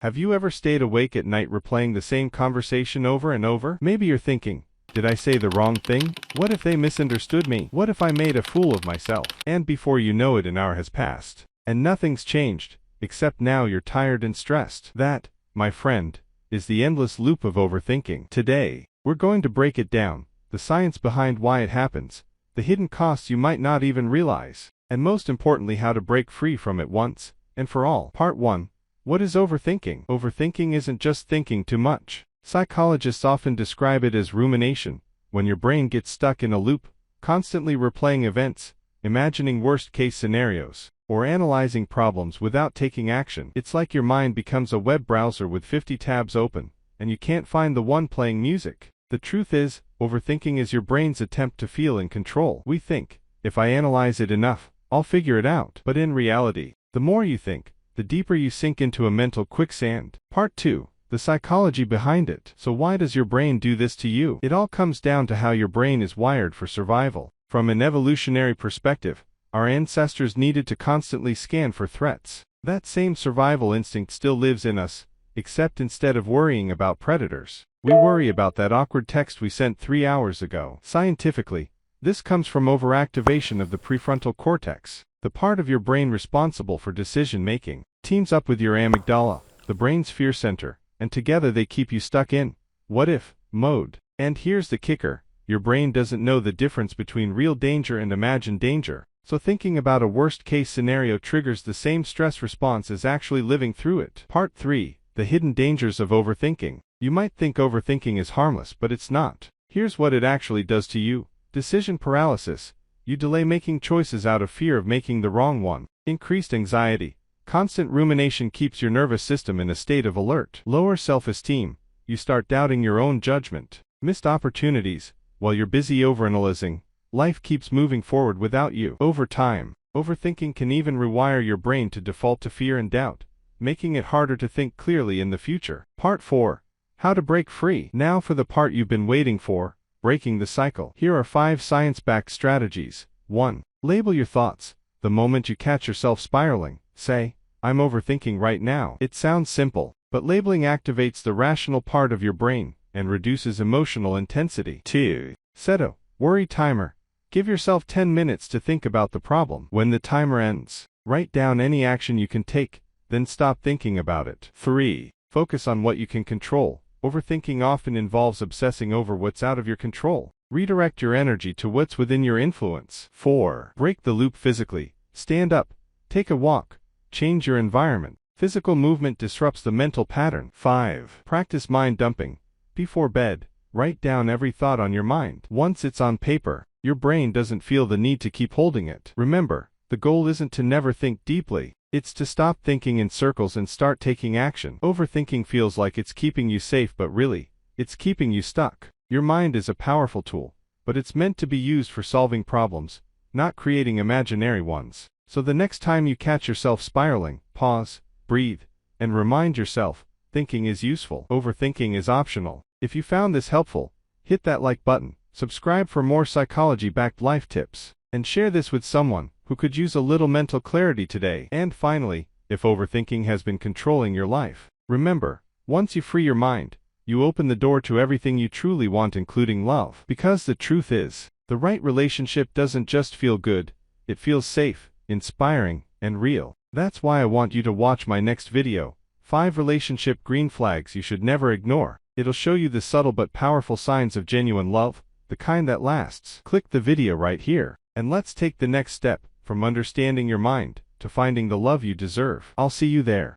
Have you ever stayed awake at night replaying the same conversation over and over? Maybe you're thinking, did I say the wrong thing? What if they misunderstood me? What if I made a fool of myself? And before you know it, an hour has passed. And nothing's changed, except now you're tired and stressed. That, my friend, is the endless loop of overthinking. Today, we're going to break it down, the science behind why it happens, the hidden costs you might not even realize, and most importantly how to break free from it once and for all. Part 1. What is overthinking? Overthinking isn't just thinking too much. Psychologists often describe it as rumination, when your brain gets stuck in a loop, constantly replaying events, imagining worst-case scenarios, or analyzing problems without taking action. It's like your mind becomes a web browser with 50 tabs open, and you can't find the one playing music. The truth is, overthinking is your brain's attempt to feel in control. We think, if I analyze it enough, I'll figure it out. But in reality, the more you think, the deeper you sink into a mental quicksand. Part 2. The psychology behind it. So why does your brain do this to you? It all comes down to how your brain is wired for survival. From an evolutionary perspective, our ancestors needed to constantly scan for threats. That same survival instinct still lives in us, except instead of worrying about predators, we worry about that awkward text we sent 3 hours ago. Scientifically, this comes from overactivation of the prefrontal cortex, the part of your brain responsible for decision-making. Teams up with your amygdala, the brain's fear center, and together they keep you stuck in what-if mode. And here's the kicker, your brain doesn't know the difference between real danger and imagined danger, so thinking about a worst-case scenario triggers the same stress response as actually living through it. Part 3. The hidden dangers of overthinking. You might think overthinking is harmless, but it's not. Here's what it actually does to you. Decision paralysis. You delay making choices out of fear of making the wrong one. Increased anxiety. Constant rumination keeps your nervous system in a state of alert. Lower self-esteem. You start doubting your own judgment. Missed opportunities. While you're busy overanalyzing, life keeps moving forward without you. Over time, overthinking can even rewire your brain to default to fear and doubt, making it harder to think clearly in the future. Part 4. How to break free. Now for the part you've been waiting for, breaking the cycle. Here are 5 science-backed strategies. 1. Label your thoughts. The moment you catch yourself spiraling, say, I'm overthinking right now. It sounds simple, but labeling activates the rational part of your brain and reduces emotional intensity. 2. Set a worry timer. Give yourself 10 minutes to think about the problem. When the timer ends, write down any action you can take, then stop thinking about it. 3. Focus on what you can control. Overthinking often involves obsessing over what's out of your control. Redirect your energy to what's within your influence. 4. Break the loop physically. Stand up. Take a walk. Change your environment. Physical movement disrupts the mental pattern. 5. Practice mind dumping. Before bed, write down every thought on your mind. Once it's on paper, your brain doesn't feel the need to keep holding it. Remember, the goal isn't to never think deeply. It's to stop thinking in circles and start taking action. Overthinking feels like it's keeping you safe, but really, it's keeping you stuck. Your mind is a powerful tool, but it's meant to be used for solving problems, not creating imaginary ones. So the next time you catch yourself spiraling, pause, breathe, and remind yourself, thinking is useful. Overthinking is optional. If you found this helpful, hit that like button, subscribe for more psychology-backed life tips, and share this with someone who could use a little mental clarity today. And finally, if overthinking has been controlling your life, remember, once you free your mind, you open the door to everything you truly want, including love. Because the truth is, the right relationship doesn't just feel good, it feels safe, inspiring, and real. That's why I want you to watch my next video, 5 relationship green flags you should never ignore. It'll show you the subtle but powerful signs of genuine love, the kind that lasts. Click the video right here, and let's take the next step, from understanding your mind, to finding the love you deserve. I'll see you there.